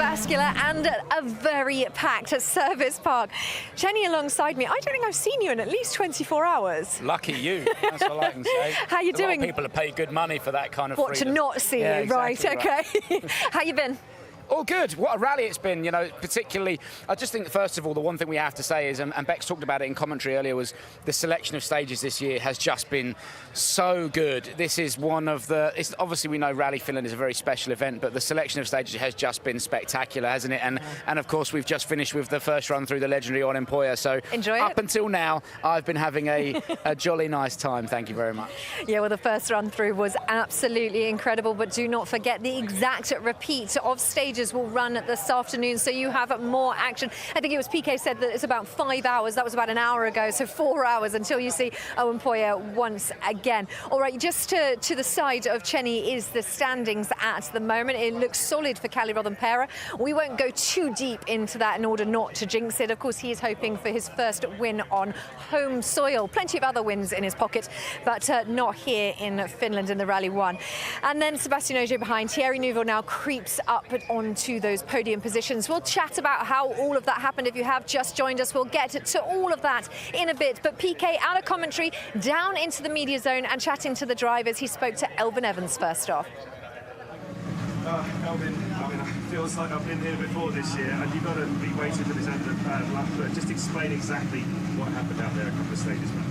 vascular and a very packed service park. Jenny alongside me, I don't think I've seen you in at least 24 hours. Lucky you, that's all I can say. How you doing? A lot of people have paid good money for that kind of What, freedom. to not see yeah, you? exactly right, okay. How you been? All good. What a rally it's been, you know, particularly. I just think, first of all, the one thing we have to say is, and Bex talked about it in commentary earlier, was the selection of stages this year has just been so good. This is one of the, obviously we know Rally Finland is a very special event, but the selection of stages has just been spectacular, hasn't it? And of course, we've just finished with the first run through the legendary RovanperA, so enjoy up it. Until now, I've been having a jolly nice time. Thank you very much. Yeah, well, the first run through was absolutely incredible, but do not forget the exact repeat of stages will run this afternoon, so you have more action. I think it was PK said that it's about 5 hours. That was about an hour ago, so 4 hours until you see RovanperA once again. All right, just to the side of Chenny is the standings at the moment. It looks solid for Kalle RovanperA. We won't go too deep into that in order not to jinx it. Of course, he is hoping for his first win on home soil. Plenty of other wins in his pocket, but not here in Finland in the Rally 1. And then Sebastian Ogier behind. Thierry Neuville now creeps up onto those podium positions. We'll chat about how all of that happened. If you have just joined us, we'll get to all of that in a bit. But PK out of commentary, down into the media zone and chatting to the drivers. He spoke to Elfyn Evans first off. Elfyn, it feels like I've been here before this year, and you've got to be waiting for this end of bad luck. But just explain exactly what happened out there a couple of stages back.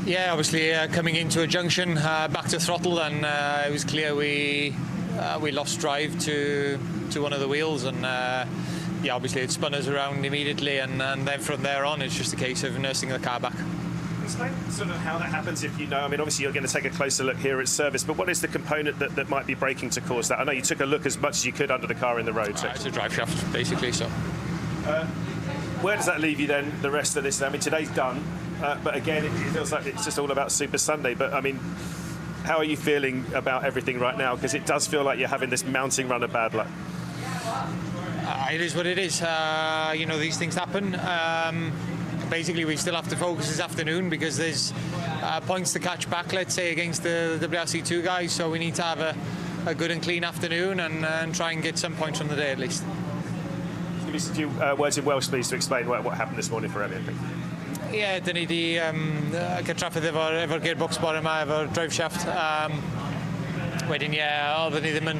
Yeah, obviously coming into a junction, back to throttle, and it was clear we lost drive to one of the wheels, and yeah, obviously it spun us around immediately, and then from there on it's just a case of nursing the car back. Explain sort of how that happens, if you know. I mean, obviously you're going to take a closer look here at service, but what is the component that might be breaking to cause that? I know you took a look as much as you could under the car in the road. It's a drive shaft, basically. So where does that leave you then the rest of this? I mean, today's done, but again, it feels like it's just all about Super Sunday. But I mean, how are you feeling about everything right now? Because it does feel like you're having this mounting run of bad luck. It is what it is. You know, these things happen. Basically, we still have to focus this afternoon because there's points to catch back, let's say, against the WRC 2 guys. So we need to have a good and clean afternoon and try and get some points from the day at least. Give me a few words in Welsh, please, to explain what happened this morning for Elfyn. Yeah, dyna ni di cytraffydd efo'r gearbox bore yma, efo'r drive shaft. Wedyn, oedden ni ddim yn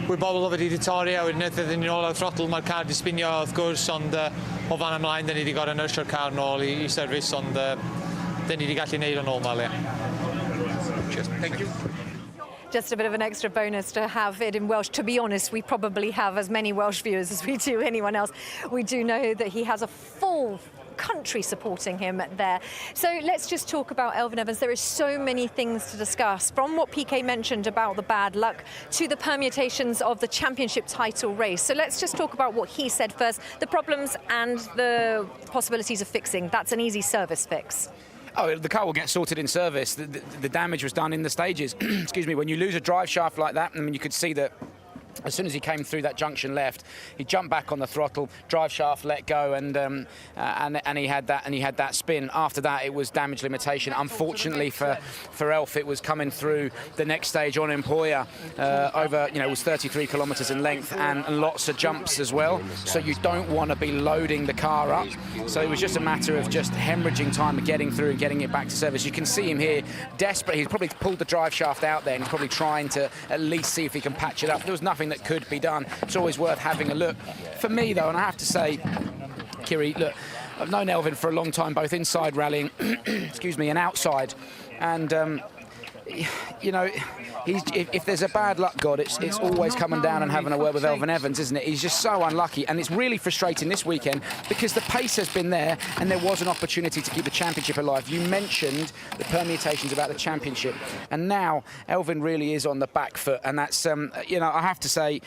wybodol o wedi torri, a wedyn edrych ni nôl ar throttle, mae'r car di spinio wrth gwrs, ond o fan ymlaen, da ni wedi gorau nyrsio'r car nôl i service, ond da ni wedi gallu neud o'n ôl mal, Cheers. Thank you. Just a bit of an extra bonus to have it in Welsh. To be honest, we probably have as many Welsh viewers as we do anyone else. We do know that he has a full country supporting him there. So let's just talk about Elfyn Evans. There is so many things to discuss, from what PK mentioned about the bad luck to the permutations of the championship title race. So let's just talk about what he said first, the problems and the possibilities of fixing. That's an easy service fix. Oh, the car will get sorted in service. The damage was done in the stages. Excuse me. When you lose a drive shaft like that, I mean, you could see that as soon as he came through that junction left, he jumped back on the throttle, drive shaft let go, and he had that spin. After that, it was damage limitation. Unfortunately for Elf, it was coming through the next stage on RovanperA over, you know, it was 33 kilometres in length and lots of jumps as well. So you don't want to be loading the car up. So it was just a matter of just hemorrhaging time of getting through and getting it back to service. You can see him here, desperate. He's probably pulled the drive shaft out there, and he's probably trying to at least see if he can patch it up. There was nothing that could be done. It's always worth having a look. For me, though, and I have to say, Kiri, look, I've known Elfyn for a long time, both inside rallying, excuse me, and outside. And, you know, if there's a bad luck god, it's always coming down and having a word with Elfyn Evans, isn't it? He's just so unlucky, and it's really frustrating this weekend because the pace has been there and there was an opportunity to keep the championship alive. You mentioned the permutations about the championship, and now Elfyn really is on the back foot, and that's, you know, I have to say,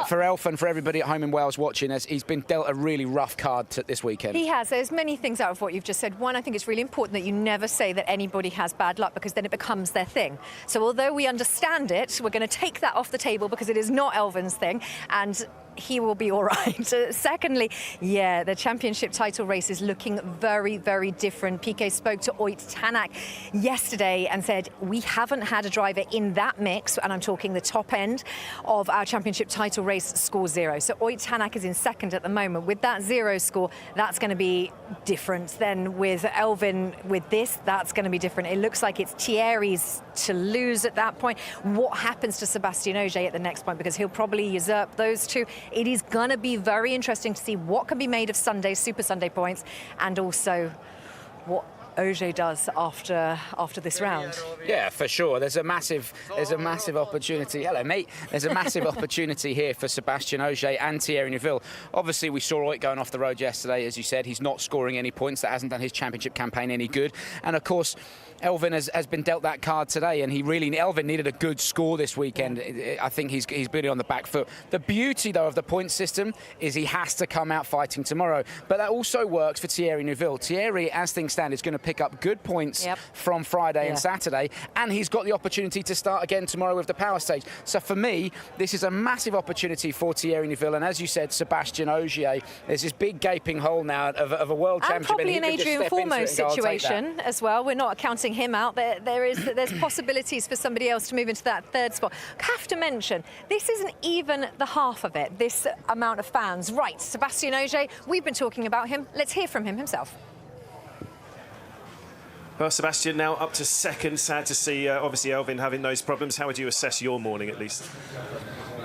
for Elfyn, for everybody at home in Wales watching us, he's been dealt a really rough card this weekend. He has. There's many things out of what you've just said. One, I think it's really important that you never say that anybody has bad luck, because then it becomes their thing. So although we understand it, we're going to take that off the table because it is not Elfyn's thing. And he will be all right. Secondly, yeah, the championship title race is looking very, very different. PK spoke to Ott Tänak yesterday and said, we haven't had a driver in that mix, and I'm talking the top end of our championship title race, score 0. So Ott Tänak is in second at the moment. With that 0 score, that's going to be different. Then with Elfyn, with this, that's going to be different. It looks like it's Thierry's to lose at that point. What happens to Sebastian Ogier at the next point? Because he'll probably usurp those two. It is going to be very interesting to see what can be made of Sunday's Super Sunday points, and also what Ogier does after this round. Yeah, for sure. There's a massive opportunity. Hello, mate. There's a massive opportunity here for Sebastian Ogier and Thierry Neuville. Obviously, we saw Ott going off the road yesterday. As you said, he's not scoring any points. That hasn't done his championship campaign any good. And of course, Elfyn has been dealt that card today, and Elfyn needed a good score this weekend. I think he's really on the back foot. The beauty, though, of the point system is he has to come out fighting tomorrow. But that also works for Thierry Neuville. Thierry, as things stand, is going to pick up good points from Friday and Saturday, and he's got the opportunity to start again tomorrow with the power stage. So for me, this is a massive opportunity for Thierry Neuville, and as you said, Sebastian Ogier, there's this big gaping hole now of a world championship. And probably an Adrian Foremost situation as well. We're not counting him out. There's possibilities for somebody else to move into that third spot. I have to mention, this isn't even the half of it, this amount of fans. Right, Sebastian Ogier, we've been talking about him. Let's hear from him himself. Well, Sebastian, now up to second. Sad to see, obviously, Elfyn having those problems. How would you assess your morning, at least?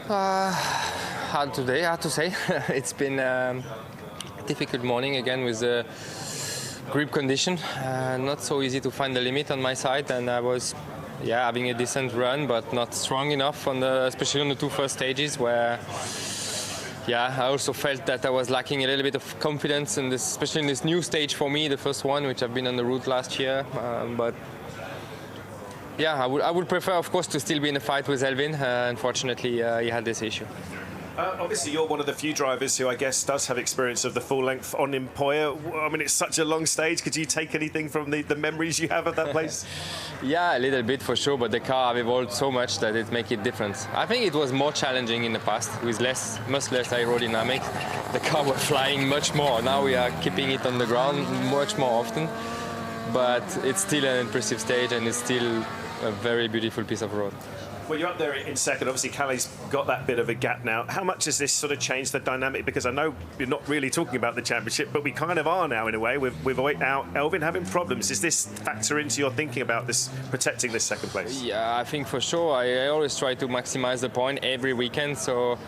Hard today, hard to say. It's been a difficult morning again with the grip condition. Not so easy to find the limit on my side, and I was having a decent run, but not strong enough, especially on the 2 first stages, where I also felt that I was lacking a little bit of confidence, in this, especially in this new stage for me, the first one, which I've been on the route last year. But I would prefer, of course, to still be in a fight with Elfyn. Unfortunately, he had this issue. Obviously, you're one of the few drivers who I guess does have experience of the full length on RovanperA. I mean, it's such a long stage. Could you take anything from the memories you have of that place? Yeah, a little bit for sure, but the car have evolved so much that it makes it different. I think it was more challenging in the past with much less aerodynamics. The car was flying much more. Now we are keeping it on the ground much more often, but it's still an impressive stage, and it's still a very beautiful piece of road. Well, you're up there in second. Obviously, Calais got that bit of a gap now. How much has this sort of changed the dynamic? Because I know you're not really talking about the championship, but we kind of are now in a way with Ott out, Elfyn having problems. Does this factor into your thinking about this, protecting this second place? Yeah, I think for sure. I always try to maximize the point every weekend, so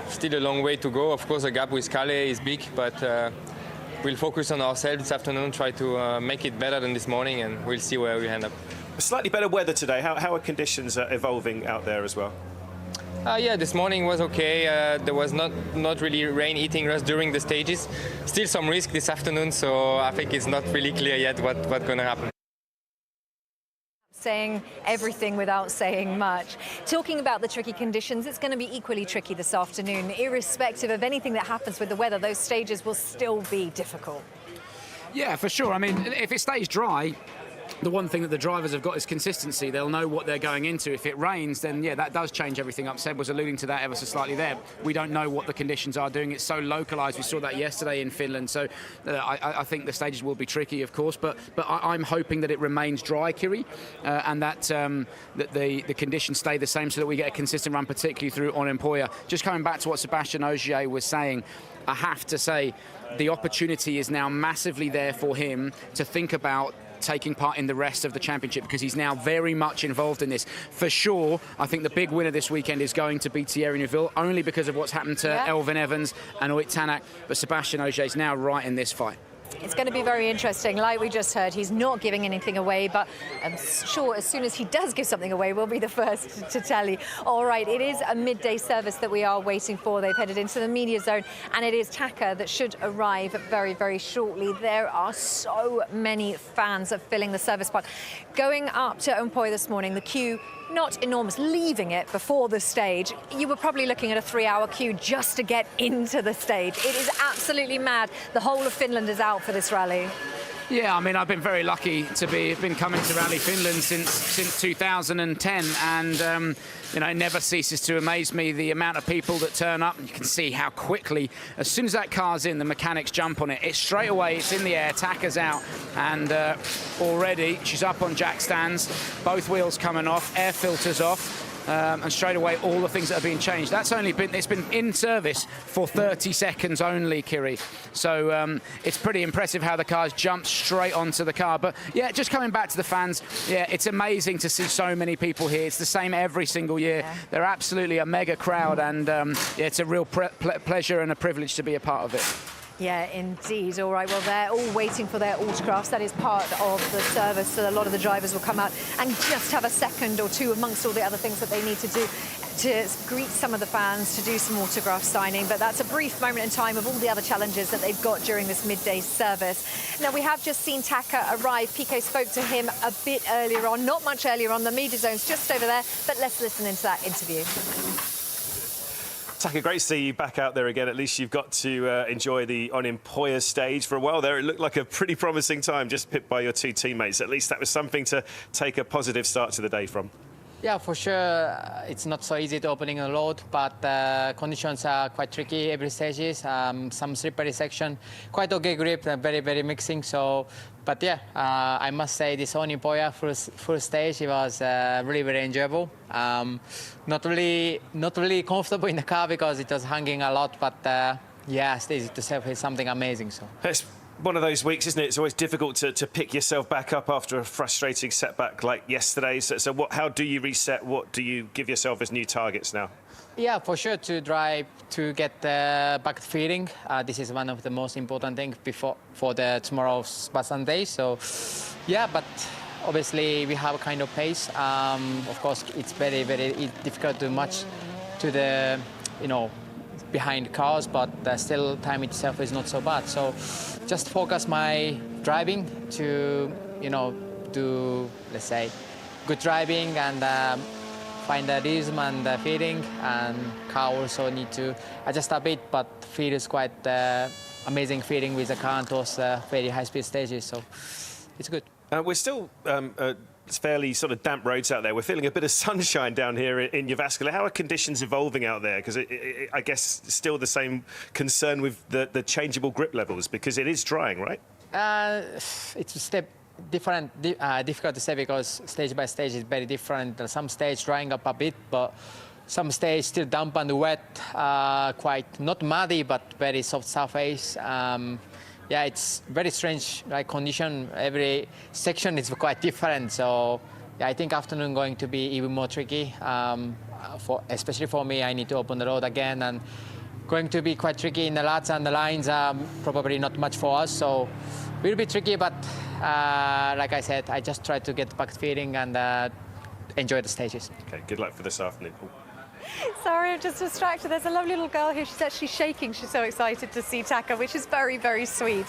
still a long way to go. Of course, the gap with Calais is big, but we'll focus on ourselves this afternoon, try to make it better than this morning, and we'll see where we end up. Slightly better weather today. How are conditions evolving out there as well? This morning was okay. There was not really rain eating us during the stages. Still some risk this afternoon, so I think it's not really clear yet what's going to happen. Saying everything without saying much. Talking about the tricky conditions, it's going to be equally tricky this afternoon. Irrespective of anything that happens with the weather, those stages will still be difficult. Yeah, for sure. I mean, if it stays dry, the one thing that the drivers have got is consistency. They'll know what they're going into. If it rains, then that does change everything up. Seb was alluding to that ever so slightly there. We don't know what the conditions are doing. It's so localised. We saw that yesterday in Finland. So I think the stages will be tricky, of course. But I'm hoping that it remains dry, Kiri, and that the conditions stay the same so that we get a consistent run, particularly through RovanperA. Just coming back to what Sebastian Ogier was saying, I have to say the opportunity is now massively there for him to think about taking part in the rest of the championship, because he's now very much involved in this. For sure, I think the big winner this weekend is going to be Thierry Neuville, only because of what's happened to Elfyn Evans and Ott Tänak, but Sebastian Ogier is now right in this fight. It's going to be very interesting. Like we just heard, he's not giving anything away, but I'm sure as soon as he does give something away, we'll be the first to tell you. All right, it is a midday service that we are waiting for. They've headed into the media zone, and it is Taka that should arrive very, very shortly. There are so many fans filling the service park. Going up to RovanperA this morning, the queue, not enormous. Leaving it before the stage, you were probably looking at a 3-hour queue just to get into the stage. It is absolutely mad. The whole of Finland is out for this rally. Yeah, I mean, I've been very lucky to been coming to Rally Finland since 2010, and it never ceases to amaze me the amount of people that turn up. You can see how quickly, as soon as that car's in, the mechanics jump on it. It's straight away, it's in the air, Taka's out, and already she's up on jack stands, both wheels coming off, air filters off. And straight away, all the things that are being changed. It's been in service for 30 seconds only, Kiri. So it's pretty impressive how the cars jumped straight onto the car. But yeah, just coming back to the fans, yeah, it's amazing to see so many people here. It's the same every single year. Yeah. They're absolutely a mega crowd, and yeah, it's a real pleasure and a privilege to be a part of it. Yeah, indeed. All right, well, they're all waiting for their autographs. That is part of the service, so a lot of the drivers will come out and just have a second or two amongst all the other things that they need to do to greet some of the fans, to do some autograph signing. But that's a brief moment in time of all the other challenges that they've got during this midday service. Now, we have just seen Taka arrive. PK spoke to him a bit earlier on, not much earlier on. The media zone's just over there, but let's listen into that interview. Taka, great to see you back out there again. At least you've got to enjoy the RovanperA stage. For a while there, it looked like a pretty promising time, just pipped by your two teammates. At least that was something to take a positive start to the day from. Yeah, for sure. It's not so easy to opening a load, but conditions are quite tricky every stages. Some slippery section, quite okay grip, very, very mixing. So, but yeah, I must say this RovanperA first stage, it was really, very enjoyable. Not really comfortable in the car because it was hanging a lot, but yeah, stage itself is something amazing. So. It's one of those weeks, isn't it? It's always difficult to pick yourself back up after a frustrating setback like yesterday. So how do you reset? What do you give yourself as new targets now? Yeah, for sure, to drive to get back feeling. This is one of the most important things for the tomorrow's Sunday. So, yeah, but obviously we have a kind of pace. Of course, it's very, very difficult to match to the, behind cars, but still time itself is not so bad. So just focus my driving to, do, let's say, good driving and find the rhythm and the feeling, and car also need to adjust a bit, but feels quite amazing feeling with the car and those very high-speed stages, so it's good. We're still fairly sort of damp roads out there. We're feeling a bit of sunshine down here in Jyväskylä. How are conditions evolving out there? Because I guess still the same concern with the changeable grip levels, because it is drying, right? It's a step different, difficult to say because stage by stage is very different. Some stage drying up a bit, but some stage still damp and wet, quite not muddy, but very soft surface. Yeah, it's very strange condition. Every section is quite different. So yeah, I think afternoon going to be even more tricky. Especially for me, I need to open the road again, and going to be quite tricky in the lots, and the lines are probably not much for us. So it will be tricky, but like I said, I just try to get back feeling and enjoy the stages. Okay, good luck for this afternoon. Sorry, I'm just distracted. There's a lovely little girl here. She's actually shaking. She's so excited to see Taka, which is very, very sweet.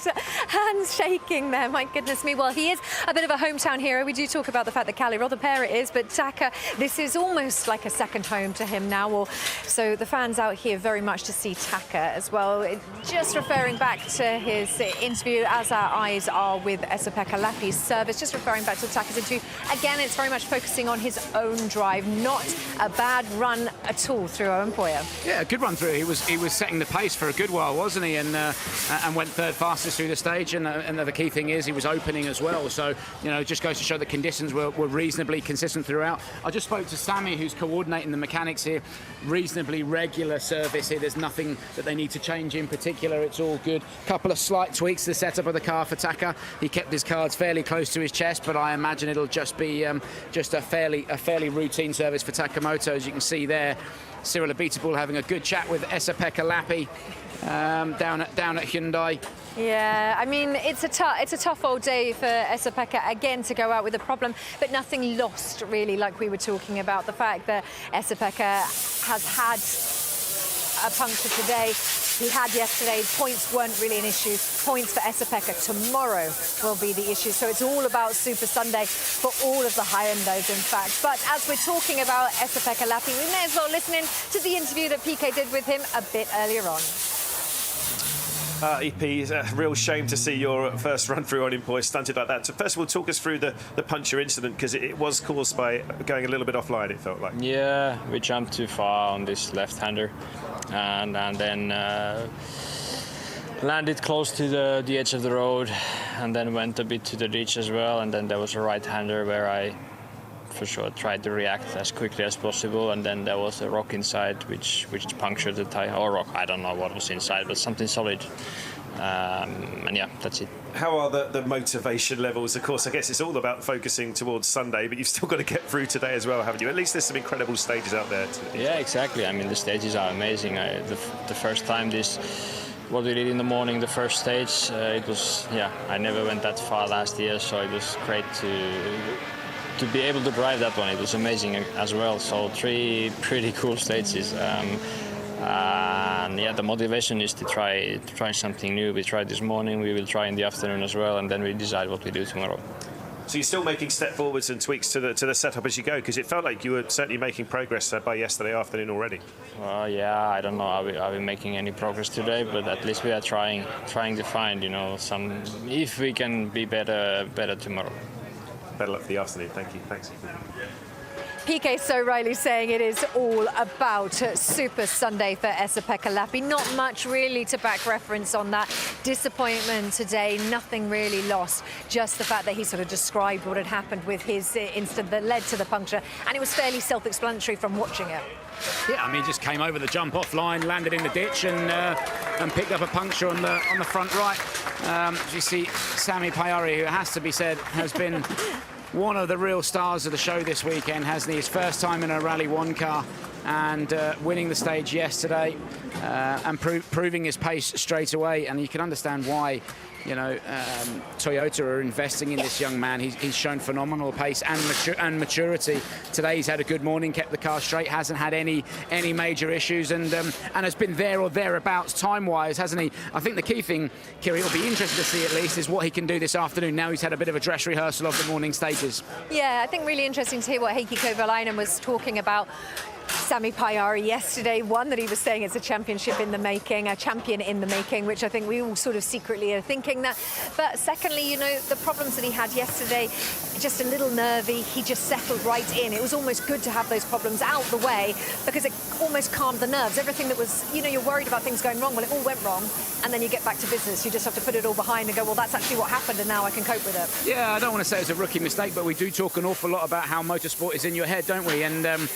Hands shaking there, my goodness me. Well, he is a bit of a hometown hero. We do talk about the fact that RovanperA is, but Taka, this is almost like a second home to him now. So the fans out here very much to see Taka as well. Just referring back to his interview, as our eyes are with Esapekka Lappi's service, just referring back to Taka's interview. Again, it's very much focusing on his own drive, not a bad run at all through RovanperA. Yeah, a good run through. He was setting the pace for a good while, wasn't he? And went third fastest through the stage. And the key thing is he was opening as well. So it just goes to show the conditions were reasonably consistent throughout. I just spoke to Sami, who's coordinating the mechanics here. Reasonably regular service here. There's nothing that they need to change in particular. It's all good. Couple of slight tweaks to the setup of the car for Taka. He kept his cards fairly close to his chest, but I imagine it'll just be just a fairly routine service for Takamoto, as you can see there. Cyril Abiteboul having a good chat with Esapekka Lappi down at Hyundai. Yeah, I mean, it's a tough old day for Esapekka again to go out with a problem, but nothing lost really, like we were talking about. The fact that Esapekka has had a puncture today. He had yesterday. Points weren't really an issue. Points for Esapekka tomorrow will be the issue. So it's all about Super Sunday for all of the Hyundais, in fact. But as we're talking about Esapekka Lappi, we may as well listen in to the interview that PK did with him a bit earlier on. EP, it's a real shame to see your first run through on Employ stunted like that. So first of all, talk us through the puncture incident, because it was caused by going a little bit offline, it felt like. Yeah, we jumped too far on this left-hander and then landed close to the edge of the road and then went a bit to the ditch as well, and then there was a right-hander where I for sure tried to react as quickly as possible, and then there was a rock inside which punctured the tire, or rock, I don't know what was inside, but something solid. And yeah, that's it. How are the motivation levels? Of course, I guess it's all about focusing towards Sunday, but you've still got to get through today as well, haven't you? At least there's some incredible stages out there. Yeah, exactly. I mean, the stages are amazing. The first time what we did in the morning, the first stage, it was, I never went that far last year, so it was great to be able to drive that one. It was amazing as well. So 3 pretty cool stages. And yeah, the motivation is to try something new. We tried this morning, we will try in the afternoon as well, and then we decide what we do tomorrow. So you're still making step forwards and tweaks to the setup as you go, because it felt like you were certainly making progress by yesterday afternoon already. Well, yeah, I don't know. Are we making any progress today? But at least we are trying to find, some, if we can be better tomorrow. Better luck for the afternoon. Thank you. Thanks. PK so rightly saying it is all about Super Sunday for Esapekka Lappi. Not much really to back reference on that. Disappointment today, nothing really lost. Just the fact that he sort of described what had happened with his incident that led to the puncture, and it was fairly self-explanatory from watching it. Yeah, I mean, he just came over the jump off line, landed in the ditch, and picked up a puncture on the front right. You see Sami Pajari, who has to be said has been one of the real stars of the show this weekend, hasn't he? His first time in a Rally 1 car and winning the stage yesterday and proving his pace straight away. And you can understand why, Toyota are investing in this young man. He's shown phenomenal pace and maturity. Today he's had a good morning, kept the car straight, hasn't had any major issues, and has been there or thereabouts time-wise, hasn't he? I think the key thing, Kiri, will be interested to see at least, is what he can do this afternoon. Now he's had a bit of a dress rehearsal of the morning stages. Yeah, I think really interesting to hear what Heikki Kovalainen was talking about. Sami Pajari yesterday, one that he was saying it's a championship in the making, a champion in the making, which I think we all sort of secretly are thinking that. But secondly, the problems that he had yesterday, just a little nervy, he just settled right in. It was almost good to have those problems out the way because it almost calmed the nerves. Everything that was, you're worried about things going wrong, well, it all went wrong, and then you get back to business. You just have to put it all behind and go, well, that's actually what happened, and now I can cope with it. Yeah, I don't want to say it's a rookie mistake, but we do talk an awful lot about how motorsport is in your head, don't we? And,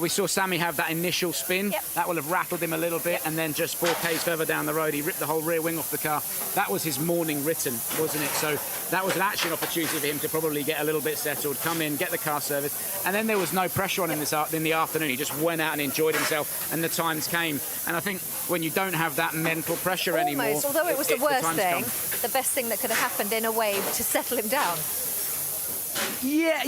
we saw Sami have that initial spin. Yep. That will have rattled him a little bit, and then just 4Ks further down the road, he ripped the whole rear wing off the car. That was his morning written, wasn't it? So that was actually an opportunity for him to probably get a little bit settled, come in, get the car serviced, and then there was no pressure on him in the afternoon. He just went out and enjoyed himself, and the times came. And I think when you don't have that mental pressure anymore... Although it was the worst thing, come. the best thing that could have happened in a way to settle him down. Yeah.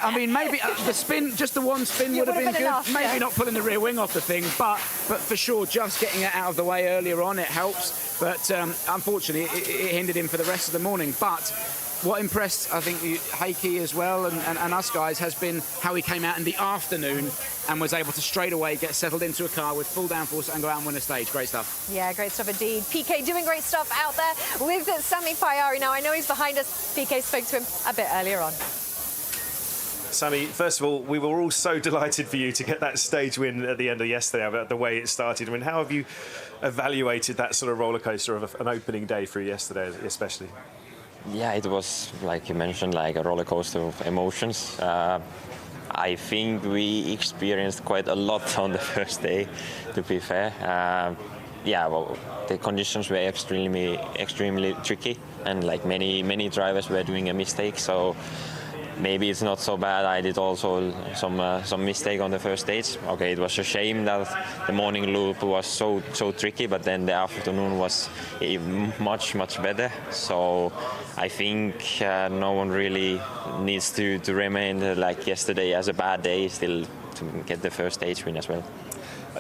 I mean, maybe the spin, just the one spin would have been good. Enough, maybe not pulling the rear wing off the thing, but for sure, just getting it out of the way earlier on, it helps. But unfortunately, it hindered him for the rest of the morning. But what impressed, I think, Heikki as well and us guys has been how he came out in the afternoon and was able to straight away get settled into a car with full downforce and go out and win a stage. Great stuff. Yeah, great stuff indeed. PK doing great stuff out there with Sami Pajari. Now, I know he's behind us. PK spoke to him a bit earlier on. Sami, first of all, we were all so delighted for you to get that stage win at the end of yesterday, about the way it started. I mean, how have you evaluated that sort of roller coaster of an opening day for you yesterday, especially? Yeah, it was, like you mentioned, like a roller coaster of emotions. I think we experienced quite a lot on the first day, to be fair. The conditions were extremely tricky, and like many drivers were doing a mistake. So maybe it's not so bad. I did also some mistake on the first stage. Okay, it was a shame that the morning loop was so tricky, but then the afternoon was much better. So I think no one really needs to remain like yesterday as a bad day still to get the first stage win as well.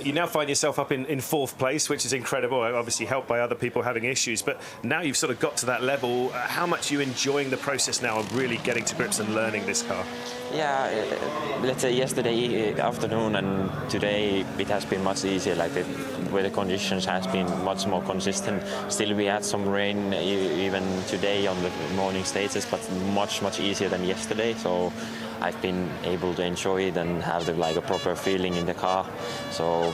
You now find yourself up in fourth place, which is incredible, obviously helped by other people having issues, but now you've sort of got to that level. How much are you enjoying the process now of really getting to grips and learning this car? Yeah, let's say yesterday afternoon and today it has been much easier, like the weather conditions has been much more consistent. Still we had some rain even today on the morning stages, but much easier than yesterday, so I've been able to enjoy it and have a proper feeling in the car. So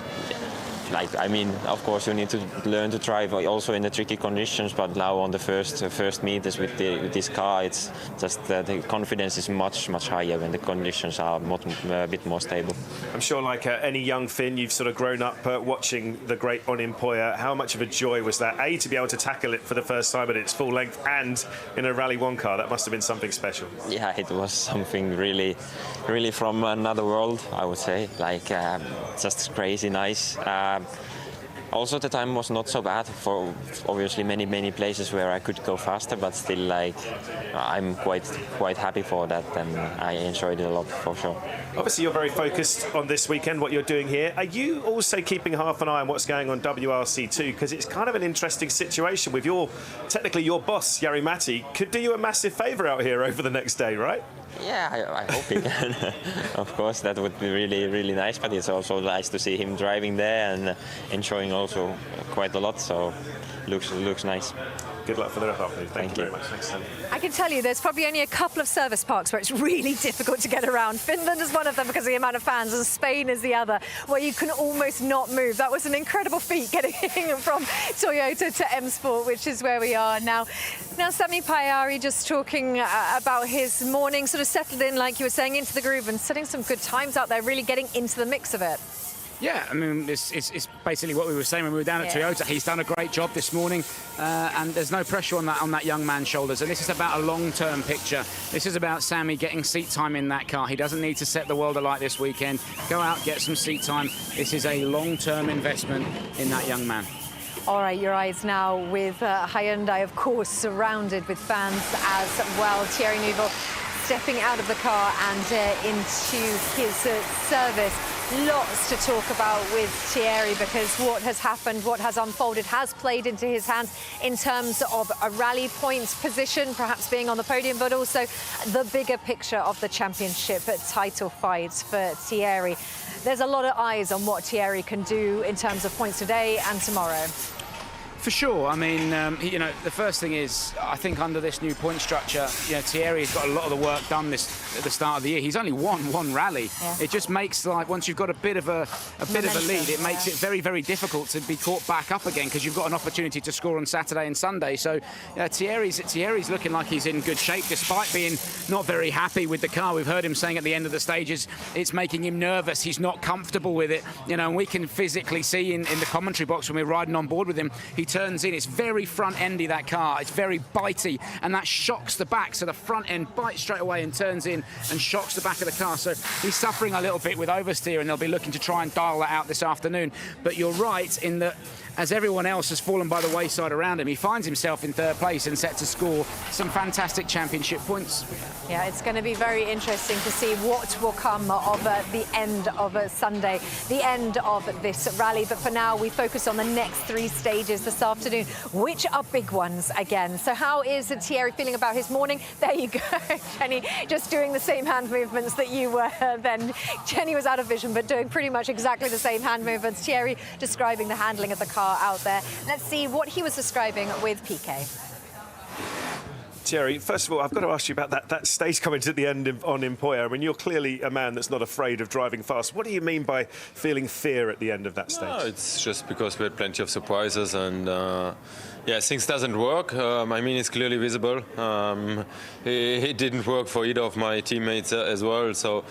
I mean, of course you need to learn to drive also in the tricky conditions, but now on the first meters with this car, it's just the confidence is much higher when the conditions are a bit more stable. I'm sure, like any young Finn, you've sort of grown up watching the great RovanperA. How much of a joy was that, A, to be able to tackle it for the first time at its full length and in a Rally 1 car? That must have been something special. Yeah, it was something really from another world, I would say. Just crazy nice. Also, the time was not so bad for obviously many places where I could go faster, but still, I'm quite happy for that, and I enjoyed it a lot for sure. Obviously, you're very focused on this weekend, what you're doing here. Are you also keeping half an eye on what's going on WRC too? Because it's kind of an interesting situation with technically your boss, Jari Matti, could do you a massive favour out here over the next day, right? Yeah, I hope he can. Of course, that would be really nice, but it's also nice to see him driving there and enjoying also quite a lot, so looks nice. Good luck for the afternoon. Thank you very much. Thanks, Sam. I can tell you there's probably only a couple of service parks where it's really difficult to get around. Finland is one of them because of the amount of fans, and Spain is the other, where you can almost not move. That was an incredible feat getting from Toyota to M Sport, which is where we are now. Now, Sami Pajari just talking about his morning, sort of settled in, like you were saying, into the groove and setting some good times out there, really getting into the mix of it. Yeah, I mean, it's basically what we were saying when we were down at Toyota. He's done a great job this morning, and there's no pressure on that young man's shoulders. And this is about a long-term picture. This is about Sami getting seat time in that car. He doesn't need to set the world alight this weekend. Go out, get some seat time. This is a long-term investment in that young man. All right, your eyes now with Hyundai, of course, surrounded with fans as well. Thierry Neuville stepping out of the car and into his service. Lots to talk about with Thierry, because what has happened, what has unfolded, has played into his hands in terms of a rally points position, perhaps being on the podium, but also the bigger picture of the championship title fights for Thierry. There's a lot of eyes on what Thierry can do in terms of points today and tomorrow. For sure. I mean, the first thing is, I think under this new point structure, Thierry's got a lot of the work done at the start of the year. He's only won one rally. Yeah. It just makes, once you've got a bit of a lead, it makes it very difficult to be caught back up again, because you've got an opportunity to score on Saturday and Sunday. So Thierry's looking like he's in good shape, despite being not very happy with the car. We've heard him saying at the end of the stages it's making him nervous. He's not comfortable with it. And we can physically see in the commentary box when we're riding on board with him, he turns in. It's very front-endy, that car. It's very bitey, and that shocks the back. So the front end bites straight away and turns in and shocks the back of the car. So he's suffering a little bit with oversteer, and they'll be looking to try and dial that out this afternoon. But you're right in that, as everyone else has fallen by the wayside around him, he finds himself in third place and set to score some fantastic championship points. Yeah, it's going to be very interesting to see what will come of the end of Sunday, the end of this rally. But for now, we focus on the next three stages this afternoon, which are big ones again. So how is Thierry feeling about his morning? There you go, Jenny, just doing the same hand movements that you were then. Jenny was out of vision, but doing pretty much exactly the same hand movements. Thierry describing the handling of the car out there. Let's see what he was describing with PK. Thierry, first of all, I've got to ask you about that stage comment at the end on RovanperA. I mean, you're clearly a man that's not afraid of driving fast. What do you mean by feeling fear at the end of that stage? No, it's just because we had plenty of surprises, and things doesn't work. I mean, it's clearly visible. It didn't work for either of my teammates as well, so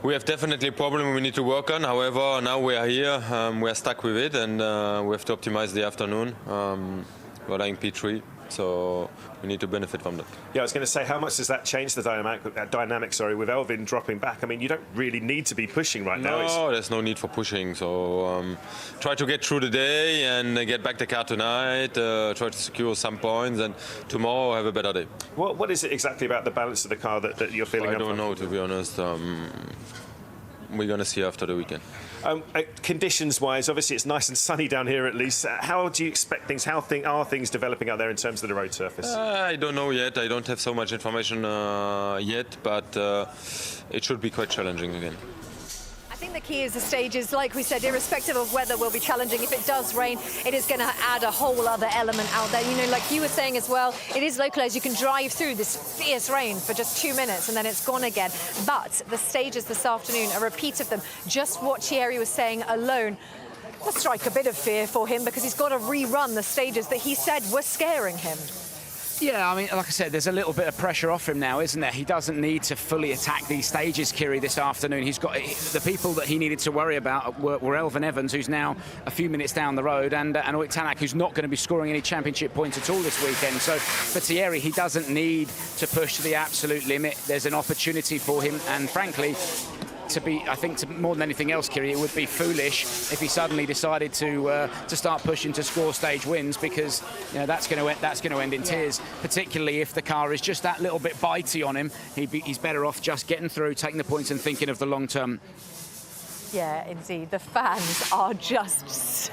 we have definitely a problem we need to work on. However, now we are here, we are stuck with it, and we have to optimize the afternoon. We're lying P3, so we need to benefit from that. Yeah, I was going to say, how much does that change the dynamic with Elfyn dropping back? I mean, you don't really need to be pushing right now. No, there's no need for pushing. So try to get through the day and get back the car tonight, try to secure some points, and tomorrow have a better day. What is it exactly about the balance of the car that you're feeling? I don't know, to be honest. we're going to see after the weekend. Conditions-wise, obviously it's nice and sunny down here at least. How do you expect things? How are things developing out there in terms of the road surface? I don't know yet. I don't have so much information yet, but it should be quite challenging again. I think the key is the stages, like we said, irrespective of weather, will be challenging. If it does rain, it is going to add a whole other element out there. You know, like you were saying as well, it is localized. You can drive through this fierce rain for just 2 minutes and then it's gone again. But the stages this afternoon, a repeat of them, just what Thierry was saying alone, will strike a bit of fear for him because he's got to rerun the stages that he said were scaring him. Yeah, I mean, like I said, there's a little bit of pressure off him now, isn't there? He doesn't need to fully attack these stages, Kiri, this afternoon. He's got the people that he needed to worry about were Elfyn Evans, who's now a few minutes down the road, and Oik Tanak, who's not going to be scoring any championship points at all this weekend. So for Thierry, he doesn't need to push to the absolute limit. There's an opportunity for him, and frankly, I think more than anything else, Kiri, it would be foolish if he suddenly decided to start pushing to score stage wins, because you know that's going to end in tears. Particularly if the car is just that little bit bitey on him, he's better off just getting through, taking the points, and thinking of the long term. Yeah, indeed. The fans are just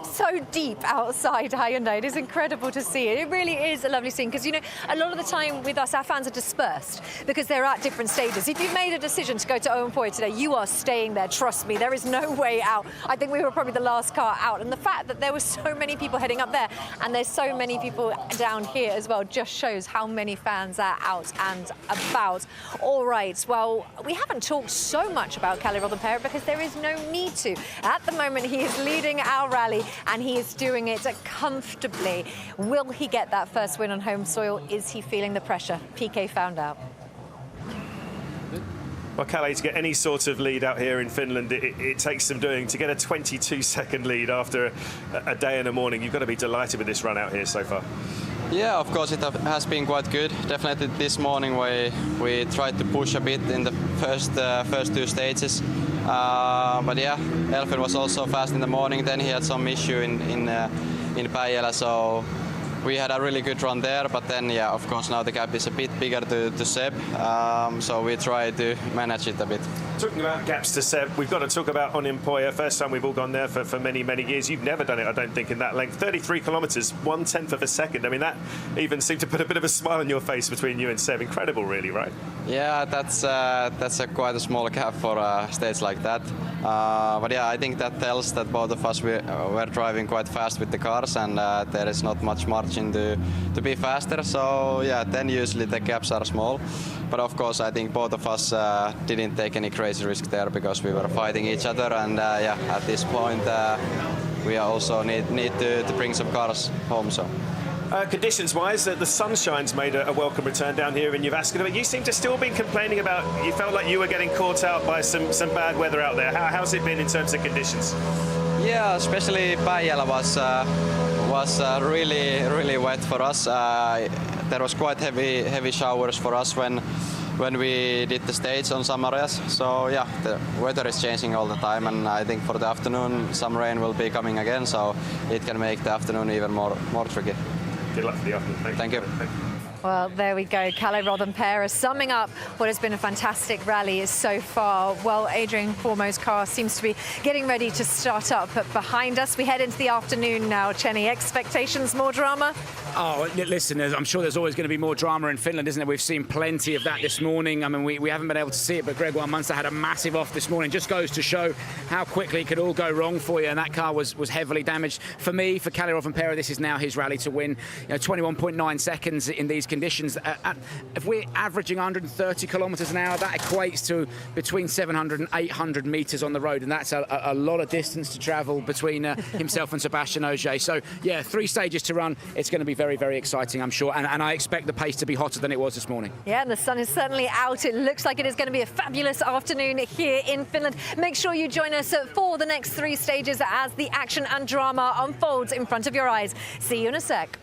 so deep outside Hyundai. It is incredible to see it. It really is a lovely scene because, you know, a lot of the time with us, our fans are dispersed because they're at different stages. If you've made a decision to go to RovanperA today, you are staying there. Trust me, there is no way out. I think we were probably the last car out. And the fact that there were so many people heading up there and there's so many people down here as well just shows how many fans are out and about. All right, well, we haven't talked so much about Kalle Rovanperä because there is no need to. At the moment, he is leading our rally and he is doing it comfortably. Will he get that first win on home soil? Is he feeling the pressure? PK found out. Well, Kalle, to get any sort of lead out here in Finland, it takes some doing. To get a 22-second lead after a day and a morning, you've got to be delighted with this run out here so far. Yeah, of course it has been quite good. Definitely this morning we tried to push a bit in the first two stages. But yeah, Elfyn was also fast in the morning. Then he had some issue in Päijälä, so we had a really good run there. But then, yeah, of course now the gap is a bit bigger to Seb, so we try to manage it a bit. Talking about gaps to Seb, we've got to talk about RovanperA. First time we've all gone there for many, many years. You've never done it, I don't think, in that length. 33 kilometres, 1/10 of a second. I mean, that even seemed to put a bit of a smile on your face between you and Seb. Incredible, really, right? Yeah, that's quite a small gap for a stage like that. But yeah, I think that tells that both of us were driving quite fast with the cars, and there is not much margin to be faster. So yeah, then usually the gaps are small. But of course, I think both of us didn't take any crazy risk there because we were fighting each other. And yeah, at this point, we also need to bring some cars home. So. Conditions-wise, the sunshine's made a welcome return down here in Jyväskylä, but you seem to still be complaining about, you felt like you were getting caught out by some bad weather out there. How's it been in terms of conditions? Yeah, especially Päijälä was really wet for us. There was quite heavy showers for us when we did the stage on some areas. So yeah, the weather is changing all the time, and I think for the afternoon some rain will be coming again, so it can make the afternoon even more tricky. Good luck for the afternoon. Thank you. Well, there we go. Kalle Rovanperä summing up what has been a fantastic rally so far. Well, Adrian Formo's car seems to be getting ready to start up behind us. We head into the afternoon now. Chenny, expectations, more drama? Oh, listen, I'm sure there's always going to be more drama in Finland, isn't there? We've seen plenty of that this morning. I mean, we haven't been able to see it, but Gregoire Munster had a massive off this morning. Just goes to show how quickly it could all go wrong for you, and that car was heavily damaged. For me, for Kalle Rovanperä, this is now his rally to win. 21.9 seconds in these conditions. If we're averaging 130 kilometres an hour, that equates to between 700 and 800 metres on the road, and that's a lot of distance to travel between himself and Sebastian Ogier. So, yeah, 3 stages to run. It's going to be very, very exciting, I'm sure, and I expect the pace to be hotter than it was this morning. Yeah, and the sun is certainly out. It looks like it is going to be a fabulous afternoon here in Finland. Make sure you join us for the next 3 stages as the action and drama unfolds in front of your eyes. See you in a sec.